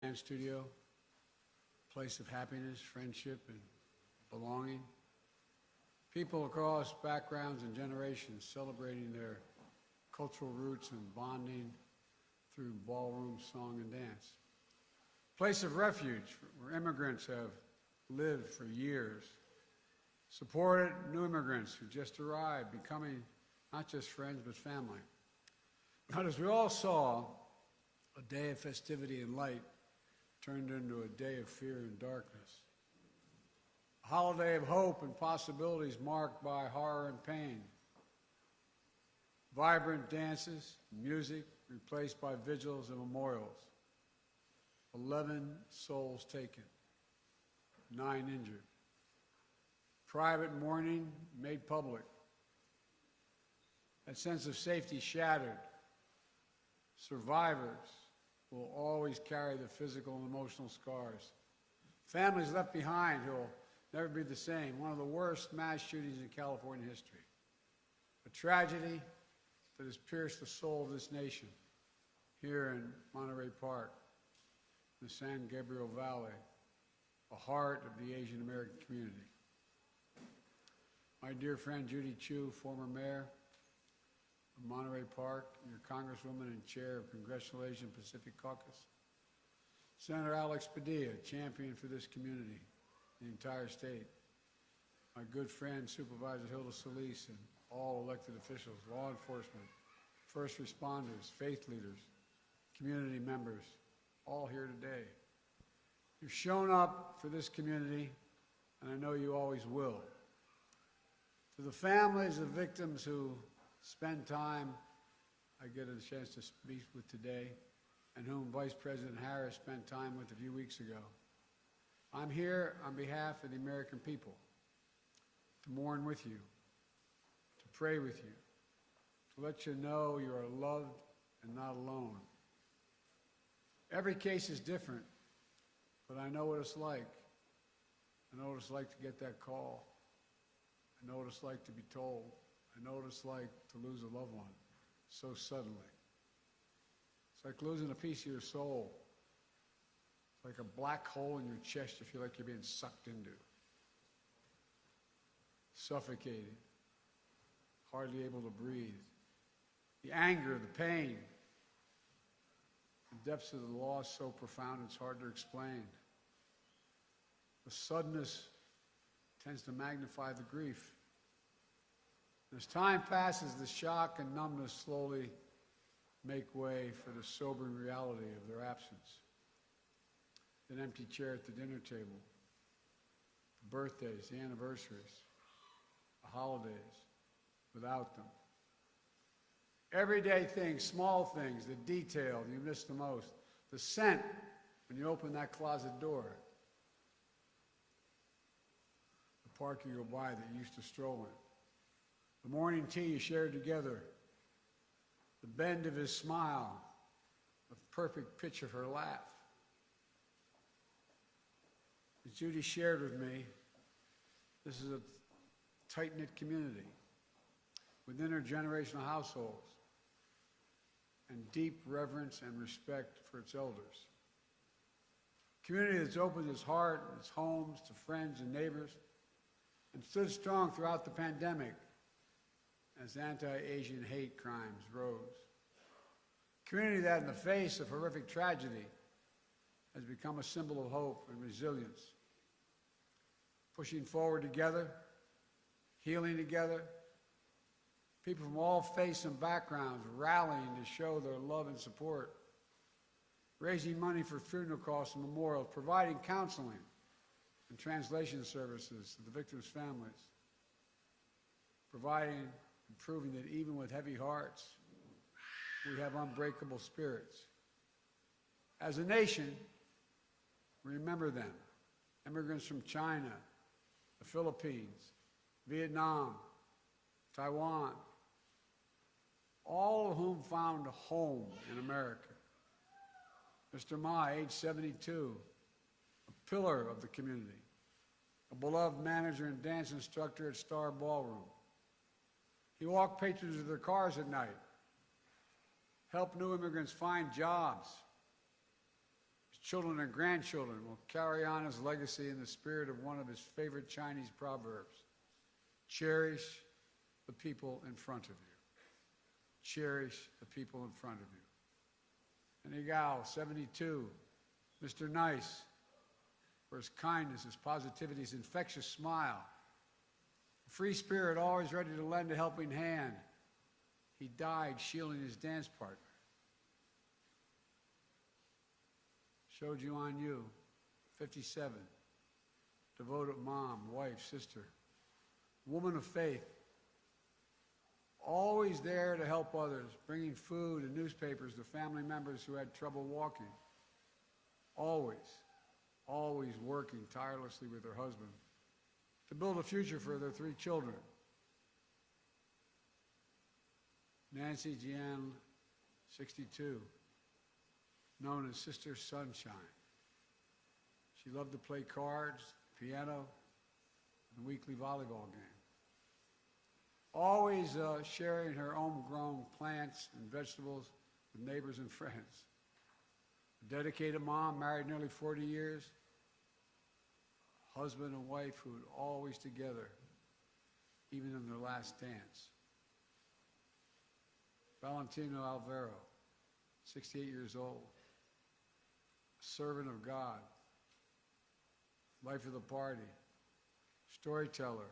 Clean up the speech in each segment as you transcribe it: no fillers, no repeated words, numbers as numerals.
dance studio, place of happiness, friendship, and belonging. People across backgrounds and generations celebrating their cultural roots and bonding through ballroom song and dance. Place of refuge where immigrants have lived for years, supported new immigrants who just arrived, becoming not just friends but family. But as we all saw, a day of festivity and light turned into a day of fear and darkness. A holiday of hope and possibilities marked by horror and pain. Vibrant dances, music replaced by vigils and memorials. 11 souls taken, 9 injured. Private mourning made public. That sense of safety shattered. Survivors will always carry the physical and emotional scars. Families left behind who will never be the same. One of the worst mass shootings in California history. A tragedy that has pierced the soul of this nation here in Monterey Park, in the San Gabriel Valley, the heart of the Asian American community. My dear friend Judy Chu, former mayor of Monterey Park, your Congresswoman and chair of Congressional Asian Pacific Caucus. Senator Alex Padilla, champion for this community, the entire state. My good friend Supervisor Hilda Solis and all elected officials, law enforcement, first responders, faith leaders, community members, all here today. You've shown up for this community, and I know you always will. To the families of victims who spend time, I get a chance to speak with today, and whom Vice President Harris spent time with a few weeks ago. I'm here on behalf of the American people to mourn with you, to pray with you, to let you know you are loved and not alone. Every case is different, but I know what it's like. I know what it's like to get that call. I know what it's like to be told. I know what it's like to lose a loved one so suddenly. It's like losing a piece of your soul. It's like a black hole in your chest you feel like you're being sucked into. Suffocated. Hardly able to breathe. The anger, the pain, the depths of the loss so profound it's hard to explain. The suddenness tends to magnify the grief. As time passes, the shock and numbness slowly make way for the sobering reality of their absence. An empty chair at the dinner table, the birthdays, the anniversaries, the holidays, without them. Everyday things, small things, the detail you miss the most, the scent when you open that closet door, the park you go by that you used to stroll in. The morning tea you shared together, the bend of his smile, the perfect pitch of her laugh. As Judy shared with me, this is a tight-knit community with intergenerational households and deep reverence and respect for its elders. A community that's opened its heart and its homes to friends and neighbors and stood strong throughout the pandemic as anti-Asian hate crimes rose. A community that, in the face of horrific tragedy, has become a symbol of hope and resilience. Pushing forward together, healing together, people from all faiths and backgrounds rallying to show their love and support, raising money for funeral costs and memorials, providing counseling and translation services to the victims' families, providing and proving that even with heavy hearts, we have unbreakable spirits. As a nation, remember them. Immigrants from China, the Philippines, Vietnam, Taiwan, all of whom found a home in America. Mr. Ma, age 72, a pillar of the community, a beloved manager and dance instructor at Star Ballroom. He walked patrons to their cars at night, helped new immigrants find jobs, children and grandchildren will carry on his legacy in the spirit of one of his favorite Chinese proverbs: cherish the people in front of you. Cherish the people in front of you. And Igao, 72, Mr. Nice, for his kindness, his positivity, his infectious smile, a free spirit always ready to lend a helping hand. He died shielding his dance partner. Shoju on you, 57, devoted mom, wife, sister, woman of faith, always there to help others, bringing food and newspapers to family members who had trouble walking. Always working tirelessly with her husband to build a future for their 3 children. Nancy Jian, 62, known as Sister Sunshine. She loved to play cards, piano, and the weekly volleyball game. Always sharing her homegrown plants and vegetables with neighbors and friends. A dedicated mom, married nearly 40 years. Husband and wife who were always together, even in their last dance. Valentino Alvaro, 68 years old, a servant of God, life of the party, storyteller,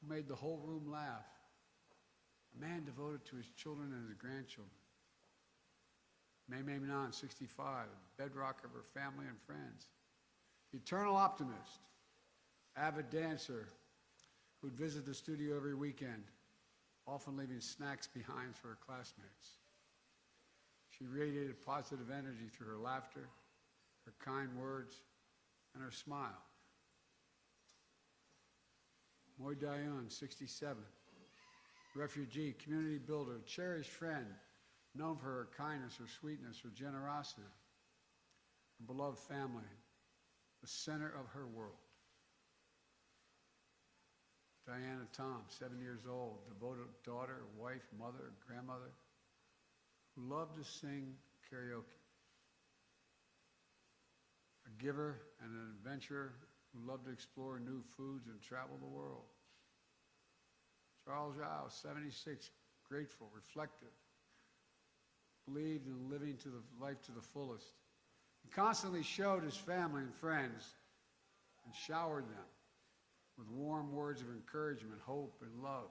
who made the whole room laugh, a man devoted to his children and his grandchildren. Mei Nan, 65, bedrock of her family and friends. The eternal optimist, avid dancer who'd visit the studio every weekend, often leaving snacks behind for her classmates. She radiated positive energy through her laughter, her kind words, and her smile. Moy Dayun, 67, refugee, community builder, cherished friend, known for her kindness, her sweetness, her generosity, her beloved family, the center of her world. Diana Tom, 7 years old, devoted daughter, wife, mother, grandmother, who loved to sing karaoke. A giver and an adventurer who loved to explore new foods and travel the world. Charles Zhao, 76, grateful, reflective, believed in living to the life to the fullest. He constantly showed his family and friends and showered them with warm words of encouragement, hope, and love.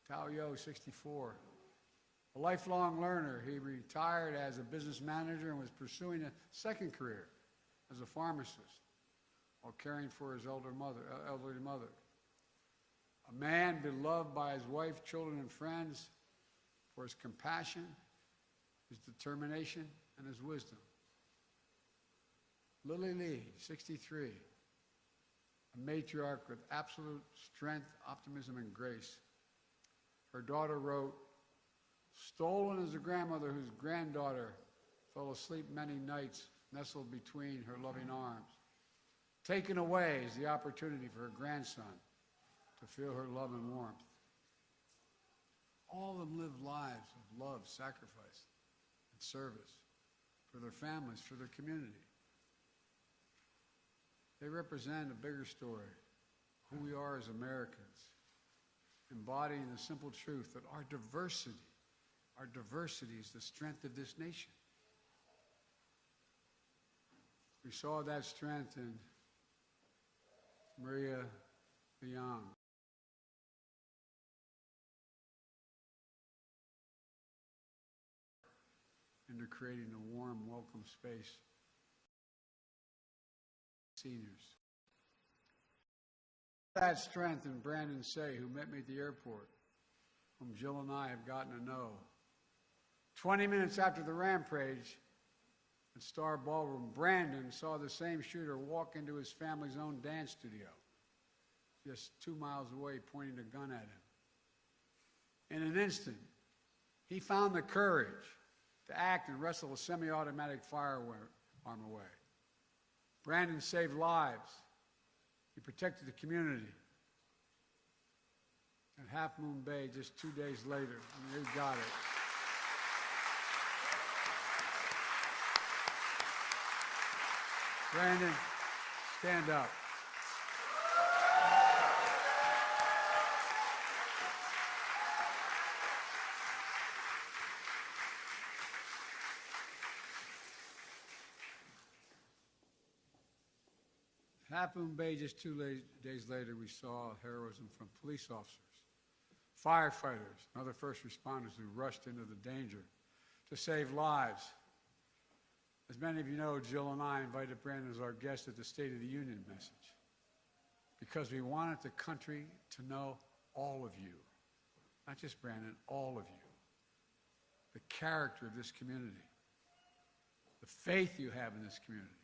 Tao Yo, 64, a lifelong learner. He retired as a business manager and was pursuing a second career as a pharmacist while caring for his elderly mother. A man beloved by his wife, children, and friends for his compassion, his determination, and his wisdom. Lily Lee, 63, a matriarch with absolute strength, optimism, and grace. Her daughter wrote, "Stolen is a grandmother whose granddaughter fell asleep many nights nestled between her loving arms. Taken away is the opportunity for her grandson to feel her love and warmth." All of them live lives of love, sacrifice, and service for their families, for their community. They represent a bigger story, who we are as Americans, embodying the simple truth that our diversity is the strength of this nation. We saw that strength in Maria Leong. Into creating a warm, welcome space for seniors. That strength in Brandon Say, who met me at the airport, whom Jill and I have gotten to know. 20 minutes after the rampage at Star Ballroom, Brandon saw the same shooter walk into his family's own dance studio, just 2 miles away, pointing a gun at him. In an instant, he found the courage to act and wrestle a semi-automatic firearm away. Brandon saved lives. He protected the community. At Half Moon Bay, just 2 days later, he got it. Brandon, stand up. Half Moon Bay, just 2 days later, we saw heroism from police officers, firefighters, and other first responders who rushed into the danger to save lives. As many of you know, Jill and I invited Brandon as our guest at the State of the Union message because we wanted the country to know all of you, not just Brandon, all of you, the character of this community, the faith you have in this community,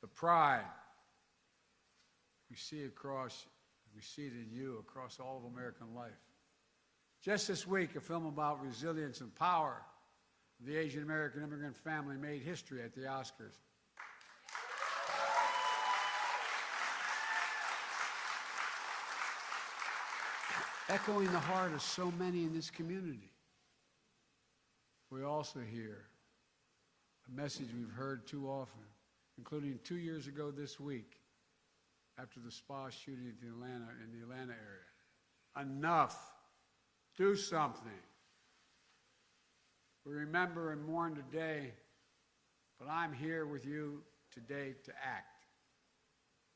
the pride we see it in you across all of American life. Just this week, a film about resilience and power of the Asian American immigrant family made history at the Oscars. Echoing the heart of so many in this community. We also hear a message we've heard too often, including 2 years ago this week, after the spa shooting in the Atlanta area. Enough. Do something. We remember and mourn today, but I'm here with you today to act.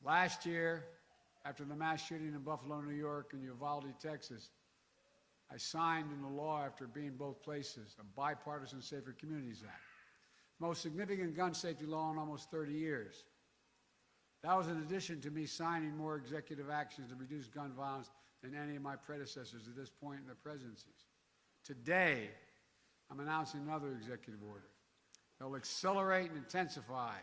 Last year, after the mass shooting in Buffalo, New York, and Uvalde, Texas, I signed into law, after being both places, a bipartisan Safer Communities Act, most significant gun safety law in almost 30 years. That was in addition to me signing more executive actions to reduce gun violence than any of my predecessors at this point in their presidencies. Today, I'm announcing another executive order that will accelerate and intensify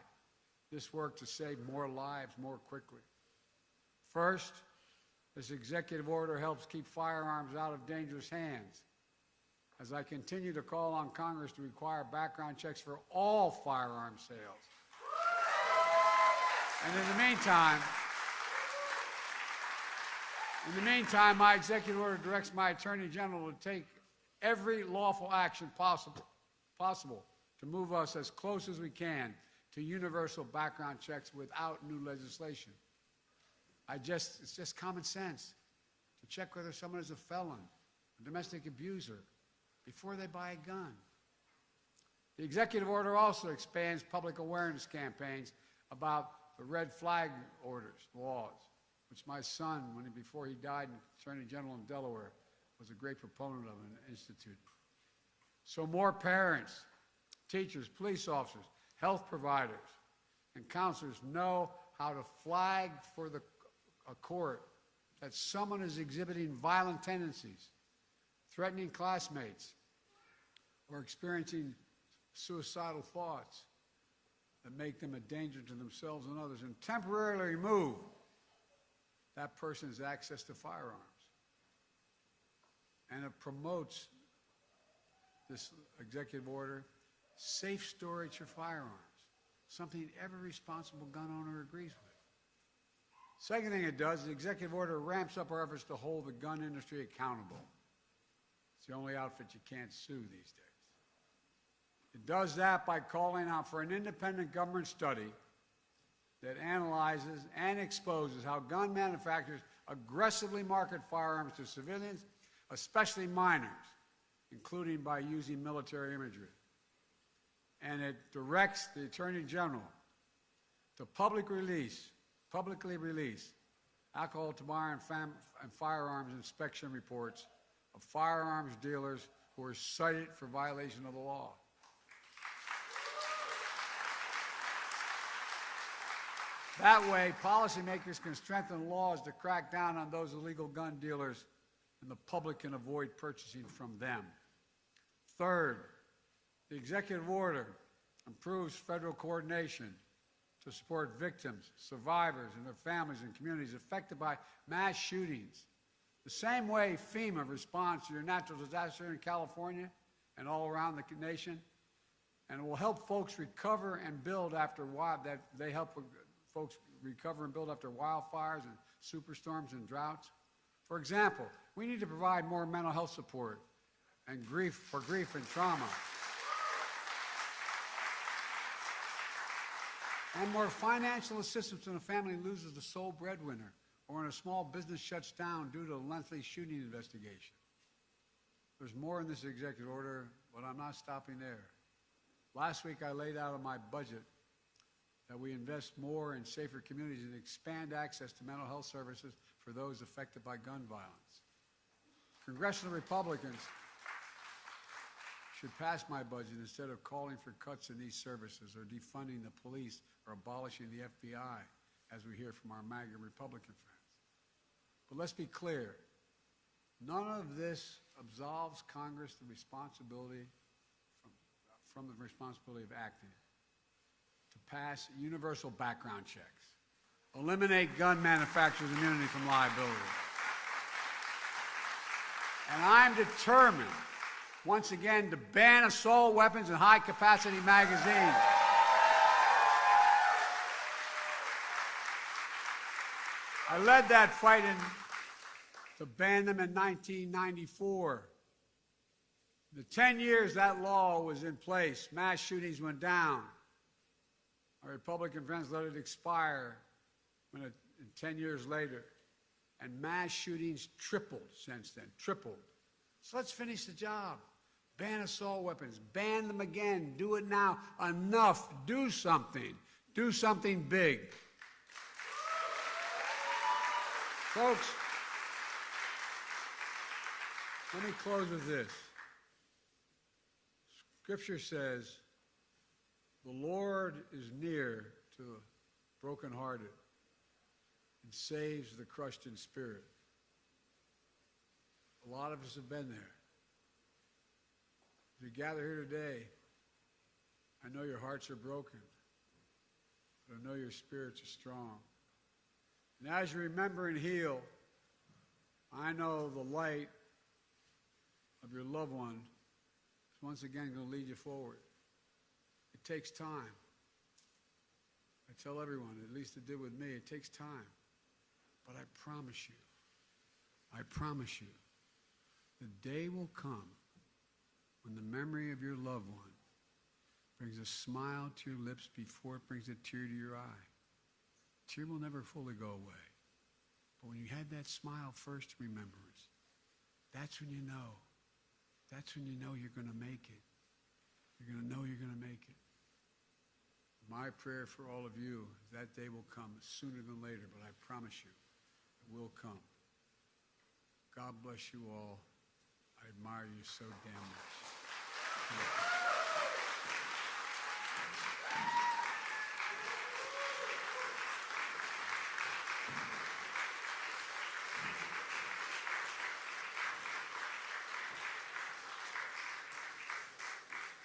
this work to save more lives more quickly. First, this executive order helps keep firearms out of dangerous hands, as I continue to call on Congress to require background checks for all firearm sales. And in the meantime, my executive order directs my Attorney General to take every lawful action possible to move us as close as we can to universal background checks without new legislation. It's just common sense to check whether someone is a felon, a domestic abuser, before they buy a gun. The executive order also expands public awareness campaigns about the red flag laws, which my son, before he died, Attorney General in Delaware, was a great proponent of and instituted. So more parents, teachers, police officers, health providers, and counselors know how to flag for a court that someone is exhibiting violent tendencies, threatening classmates, or experiencing suicidal thoughts that make them a danger to themselves and others, and temporarily remove that person's access to firearms. And it promotes, this executive order, safe storage for firearms, something every responsible gun owner agrees with. Second thing it does, the executive order ramps up our efforts to hold the gun industry accountable. It's the only outfit you can't sue these days. It does that by calling out for an independent government study that analyzes and exposes how gun manufacturers aggressively market firearms to civilians, especially minors, including by using military imagery. And it directs the Attorney General to publicly release alcohol, tobacco, and firearms inspection reports of firearms dealers who are cited for violation of the law. That way, policymakers can strengthen laws to crack down on those illegal gun dealers, and the public can avoid purchasing from them. Third, the executive order improves federal coordination to support victims, survivors, and their families and communities affected by mass shootings. The same way FEMA responds to your natural disaster in California and all around the nation, and it will help folks recover and build after wildfires and superstorms and droughts. For example, we need to provide more mental health support and grief and trauma. and more financial assistance when a family loses the sole breadwinner or when a small business shuts down due to a lengthy shooting investigation. There's more in this executive order, but I'm not stopping there. Last week I laid out in my budget that we invest more in safer communities and expand access to mental health services for those affected by gun violence. Congressional Republicans should pass my budget instead of calling for cuts in these services or defunding the police or abolishing the FBI, as we hear from our MAGA Republican friends. But let's be clear, none of this absolves Congress the responsibility from the responsibility of acting to pass universal background checks, eliminate gun manufacturers' immunity from liability. And I'm determined, once again, to ban assault weapons and high-capacity magazines. I led that fight to ban them in 1994. The 10 years that law was in place, mass shootings went down. Our Republican friends let it expire 10 years later. And mass shootings tripled since then, tripled. So let's finish the job. Ban assault weapons, ban them again, do it now. Enough, do something big. Folks, let me close with this. Scripture says, the Lord is near to the brokenhearted and saves the crushed in spirit. A lot of us have been there. As we gather here today, I know your hearts are broken, but I know your spirits are strong. And as you remember and heal, I know the light of your loved one is once again going to lead you forward. It takes time. I tell everyone, at least it did with me, it takes time. But I promise you, the day will come when the memory of your loved one brings a smile to your lips before it brings a tear to your eye. A tear will never fully go away. But when you had that smile first remembrance, that's when you know. That's when you know you're going to make it. You're going to know you're going to make it. My prayer for all of you is that day will come sooner than later, but I promise you, it will come. God bless you all. I admire you so damn much.